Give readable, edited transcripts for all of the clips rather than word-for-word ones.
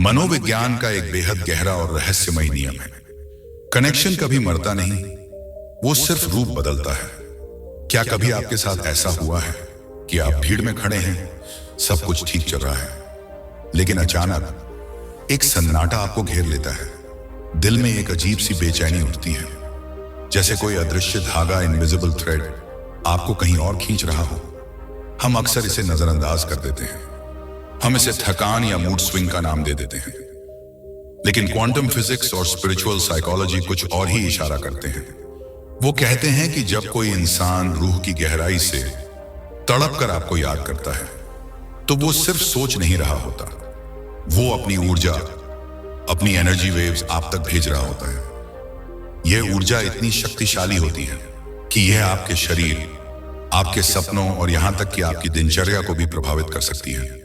मनोविज्ञान का एक बेहद गहरा और रहस्यमय नियम है। कनेक्शन कभी मरता नहीं, वो सिर्फ रूप बदलता है। क्या कभी आपके साथ ऐसा हुआ है कि आप भीड़ में खड़े हैं, सब कुछ ठीक चल रहा है, लेकिन अचानक एक सन्नाटा आपको घेर लेता है। दिल में एक अजीब सी बेचैनी उठती है, जैसे कोई अदृश्य धागा, इनविजिबल थ्रेड आपको कहीं और खींच रहा हो। हम अक्सर इसे नजरअंदाज कर देते हैं, हम इसे थकान या मूड स्विंग का नाम दे देते हैं, लेकिन क्वांटम फिजिक्स और स्पिरिचुअल साइकोलॉजी कुछ और ही इशारा करते हैं। वो कहते हैं कि जब कोई इंसान रूह की गहराई से तड़प कर आपको याद करता है, तो वो सिर्फ सोच नहीं रहा होता, वो अपनी ऊर्जा, अपनी एनर्जी वेव्स आप तक भेज रहा होता है। यह ऊर्जा इतनी शक्तिशाली होती है कि यह आपके शरीर, आपके सपनों और यहां तक कि आपकी दिनचर्या को भी प्रभावित कर सकती है।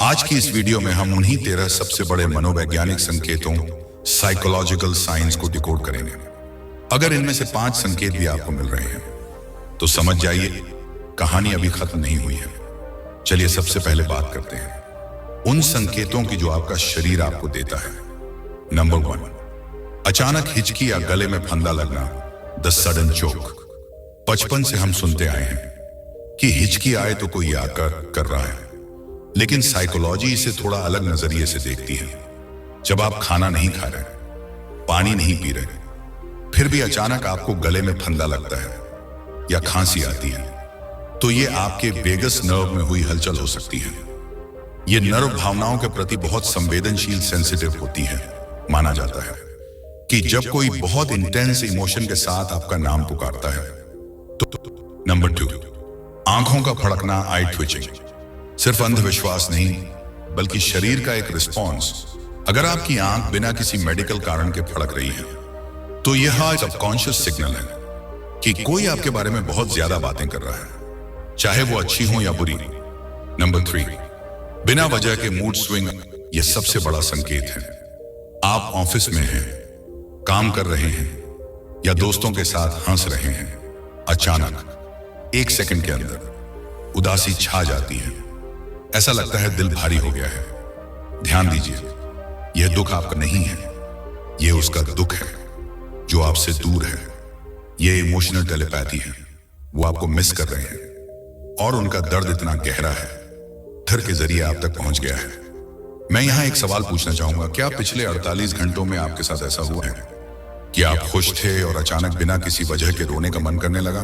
आज की इस वीडियो में हम उन्हीं 13 सबसे बड़े मनोवैज्ञानिक संकेतों, साइकोलॉजिकल साइंस को डिकोड करेंगे। अगर इनमें से 5 संकेत भी आपको मिल रहे हैं, तो समझ जाइए कहानी अभी खत्म नहीं हुई है। चलिए सबसे पहले बात करते हैं उन संकेतों की जो आपका शरीर आपको देता है। नंबर 1, अचानक हिचकी या गले में फंदा लगना, द सडन चोक। बचपन से हम सुनते आए हैं कि हिचकी आए तो कोई आकर कर रहा है, लेकिन साइकोलॉजी इसे थोड़ा अलग नजरिए से देखती है। जब आप खाना नहीं खा रहे, पानी नहीं पी रहे, फिर भी अचानक आपको गले में फंदा लगता है या खांसी आती है, तो ये आपके वेगस नर्व में हुई हलचल हो सकती है। ये नर्व भावनाओं के प्रति बहुत संवेदनशील, सेंसिटिव होती है। माना जाता है कि जब कोई बहुत इंटेंस इमोशन के साथ आपका नाम पुकारता है तो नंबर 2, आंखों का फड़कना, आई ट्विचिंग। सिर्फ अंधविश्वास नहीं, बल्कि शरीर का एक रिस्पॉन्स। अगर आपकी आंख बिना किसी मेडिकल कारण के फड़क रही है, तो यह सबकॉन्शियस सिग्नल है कि कोई आपके बारे में बहुत ज्यादा बातें कर रहा है, चाहे वो अच्छी हो या बुरी। नंबर 3, बिना वजह के मूड स्विंग। यह सबसे बड़ा संकेत है। आप ऑफिस में हैं, काम कर रहे हैं या दोस्तों के साथ हंस रहे हैं, अचानक 1 सेकंड के अंदर उदासी छा जाती है। ऐसा लगता है दिल भारी हो गया है। ध्यान दीजिए, यह दुख आपका नहीं है, यह उसका दुख है जो आपसे दूर है। यह इमोशनल टेलीपैथी है। वो आपको मिस कर रहे हैं और उनका दर्द इतना गहरा है, थर के जरिए आप तक पहुंच गया है। मैं यहां एक सवाल पूछना चाहूंगा, क्या पिछले 48 घंटों में आपके साथ ऐसा हुआ है कि आप खुश थे और अचानक बिना किसी वजह के रोने का मन करने लगा?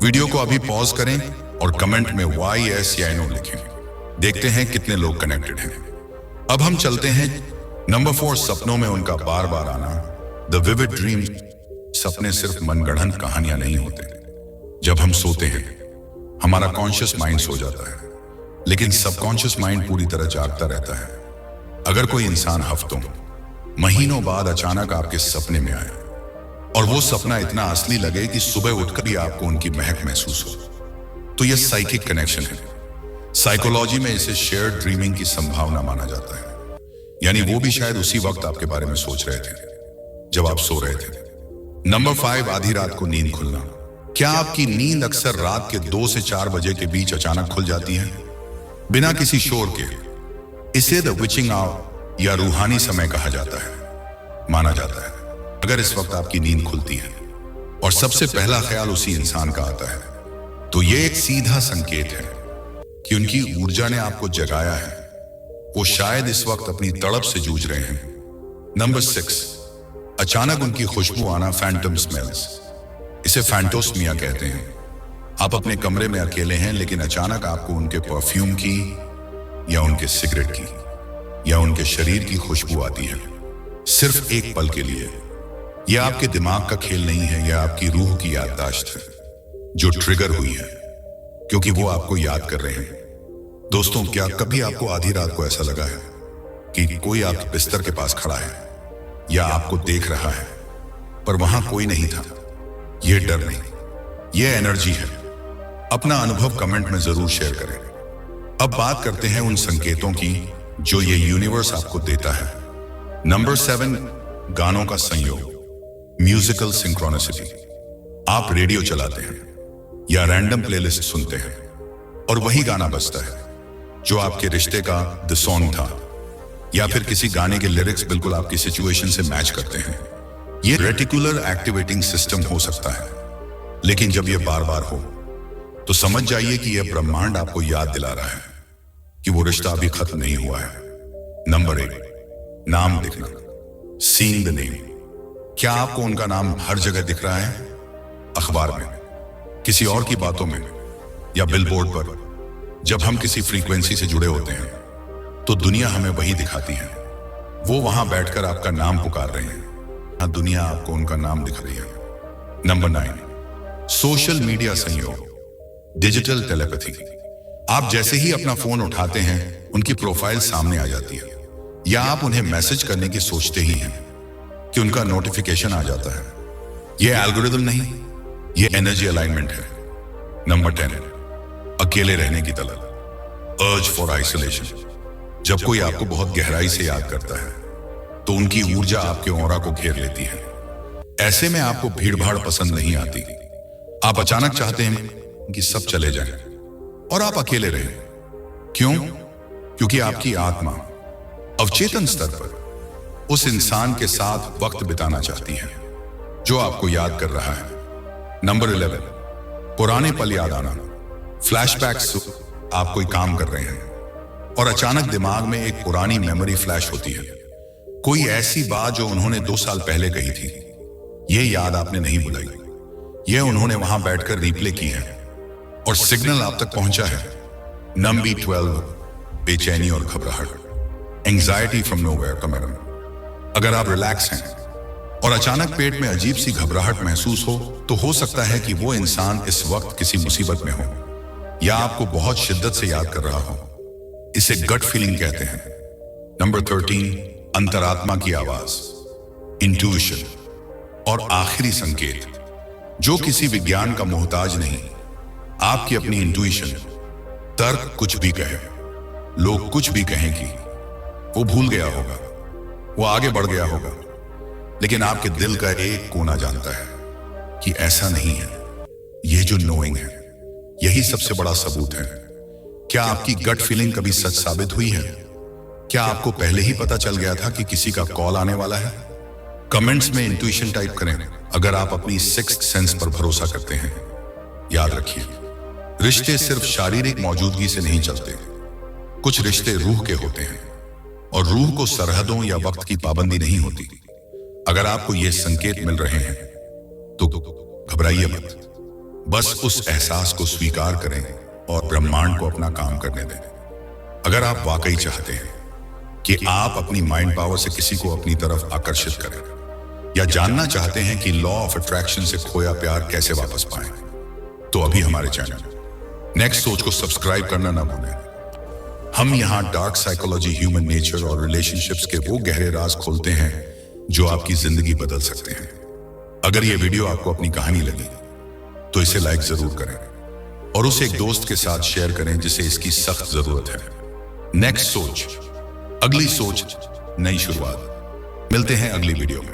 वीडियो को अभी पॉज करें और कमेंट में वाई, एस या नो लिखें। देखते हैं कितने लोग कनेक्टेड हैं। अब हम चलते हैं नंबर 4, सपनों में उनका बार बार आना, द विविड ड्रीम। सपने सिर्फ मनगढ़ंत कहानियां नहीं होते। जब हम सोते हैं, हमारा कॉन्शियस माइंड सो जाता है, लेकिन सबकॉन्शियस माइंड पूरी तरह जागता रहता है। अगर कोई इंसान हफ्तों, महीनों बाद अचानक आपके सपने में आए और वो सपना इतना असली लगे कि सुबह उठकर ही आपको उनकी महक महसूस हो, तो यह साइकिक कनेक्शन है। साइकोलॉजी में इसे शेयर्ड ड्रीमिंग की संभावना माना जाता है। यानी वो भी शायद उसी वक्त आपके बारे में सोच रहे थे जब आप सो रहे थे। नंबर 5, आधी रात को नींद खुलना। क्या आपकी नींद अक्सर रात के 2 से 4 बजे के बीच अचानक खुल जाती है, बिना किसी शोर के? इसे द विचिंग आवर या रूहानी समय कहा जाता है। माना जाता है अगर इस वक्त आपकी नींद खुलती है और सबसे पहला ख्याल उसी इंसान का आता है, तो यह एक सीधा संकेत है कि उनकी ऊर्जा ने आपको जगाया है। वो शायद इस वक्त अपनी तड़प से जूझ रहे हैं। नंबर 6, अचानक उनकी खुशबू आना, फैंटम स्मेल्स। इसे फैंटोस्मिया कहते हैं। आप अपने कमरे में अकेले हैं, लेकिन अचानक आपको उनके परफ्यूम की या उनके सिगरेट की या उनके शरीर की खुशबू आती है, सिर्फ एक पल के लिए। यह आपके दिमाग का खेल नहीं है, यह आपकी रूह की याददाश्त है जो ट्रिगर हुई है, क्योंकि वो आपको याद कर रहे हैं। दोस्तों, क्या कभी आपको आधी रात को ऐसा लगा है कि कोई आपके बिस्तर के पास खड़ा है या आपको देख रहा है, पर वहां कोई नहीं था? यह डर नहीं, यह एनर्जी है। अपना अनुभव कमेंट में जरूर शेयर करें। अब बात करते हैं उन संकेतों की जो ये यूनिवर्स आपको देता है। नंबर 7, गानों का संयोग, म्यूजिकल सिंक्रोनिसिटी। आप रेडियो चलाते हैं या रैंडम प्लेलिस्ट सुनते हैं और वही गाना बजता है जो आपके रिश्ते का द सॉन्ग था या फिर किसी गाने के लिरिक्स बिल्कुल आपकी सिचुएशन से मैच करते हैं। ये रेटिकुलर एक्टिवेटिंग सिस्टम हो सकता है, लेकिन जब ये बार बार हो तो समझ जाइए कि यह ब्रह्मांड आपको याद दिला रहा है कि वो रिश्ता अभी खत्म नहीं हुआ है। नंबर 1, नाम दिखना, सीइंग द नेम। क्या आपको उनका नाम हर जगह दिख रहा है? अखबार में, किसी और की बातों में, या बिलबोर्ड पर? जब हम किसी फ्रीक्वेंसी से जुड़े होते हैं तो दुनिया हमें वही दिखाती है। वो वहां बैठकर आपका नाम पुकार रहे हैं, दुनिया आपको उनका नाम दिख रही है। नंबर 9, सोशल मीडिया संयोग, डिजिटल टेलीपैथी। आप जैसे ही अपना फोन उठाते हैं उनकी प्रोफाइल सामने आ जाती है, या आप उन्हें मैसेज करने की सोचते ही हैं कि उनका नोटिफिकेशन आ जाता है। यह एल्गोरिदम नहीं, यह एनर्जी अलाइनमेंट है। नंबर 10, अकेले रहने की तलब, अर्ज फॉर आइसोलेशन। जब कोई आपको बहुत गहराई से याद करता है तो उनकी ऊर्जा आपके ऑरा को घेर लेती है। ऐसे में आपको भीड़भाड़ पसंद नहीं आती। आप अचानक चाहते हैं कि सब चले जाएं और आप अकेले रहें। क्यों? क्योंकि आपकी आत्मा अवचेतन स्तर पर उस इंसान के साथ वक्त बिताना चाहती है जो आपको याद कर रहा है। नंबर 11, पुराने पल याद आना, फ्लैशबैक्स। आप कोई काम कर रहे हैं और अचानक दिमाग में एक पुरानी मेमोरी फ्लैश होती है, कोई ऐसी बात जो उन्होंने 2 साल पहले कही थी। यह याद आपने नहीं बुलाई, यह उन्होंने वहां बैठकर रिप्ले की है और सिग्नल आप तक पहुंचा है। नंबर 12, बेचैनी और घबराहट, एंजाइटी फ्रॉम नोवेयर का मैडम। अगर आप रिलैक्स हैं और अचानक पेट में अजीब सी घबराहट महसूस हो तो हो सकता है कि वो इंसान इस वक्त किसी मुसीबत में हो या आपको बहुत शिद्दत से याद कर रहा हो। इसे गट फीलिंग कहते हैं। नंबर 13, अंतरात्मा की आवाज, इंट्यूशन। और आखिरी संकेत, जो किसी विज्ञान का मोहताज नहीं, आपकी अपनी इंट्यूशन। तर्क कुछ भी कहे, लोग कुछ भी कहें कि वो भूल गया होगा, वो आगे बढ़ गया होगा, लेकिन आपके दिल का एक कोना जानता है कि ऐसा नहीं है। यह जो नोइंग है, यही सबसे बड़ा सबूत है। क्या आपकी गट फीलिंग कभी सच साबित हुई है? क्या आपको पहले ही पता चल गया था कि किसी का कॉल आने वाला है? कमेंट्स में इंट्यूशन टाइप करें अगर आप अपनी सिक्स्थ सेंस पर भरोसा करते हैं। याद रखिए, रिश्ते सिर्फ शारीरिक मौजूदगी से नहीं चलते। कुछ रिश्ते रूह के होते हैं और रूह को सरहदों या वक्त की पाबंदी नहीं होती। अगर आपको ये संकेत मिल रहे हैं तो घबराइए मत, बस उस एहसास को स्वीकार करें और ब्रह्मांड को अपना काम करने दें। अगर आप वाकई चाहते हैं कि आप अपनी माइंड पावर से किसी को अपनी तरफ आकर्षित करें, या जानना चाहते हैं कि लॉ ऑफ अट्रैक्शन से खोया प्यार कैसे वापस पाएं, तो अभी हमारे चैनल नेक्स्ट सोच को सब्सक्राइब करना ना भूलें। हम यहाँ डार्क साइकोलॉजी, ह्यूमन नेचर और रिलेशनशिप्स के वो गहरे राज खोलते हैं जो आपकी जिंदगी बदल सकते हैं। अगर ये वीडियो आपको अपनी कहानी लगी तो इसे लाइक जरूर करें और उसे एक दोस्त के साथ शेयर करें जिसे इसकी सख्त जरूरत है। नेक्स्ट सोच, अगली सोच, नई शुरुआत। मिलते हैं अगली वीडियो में।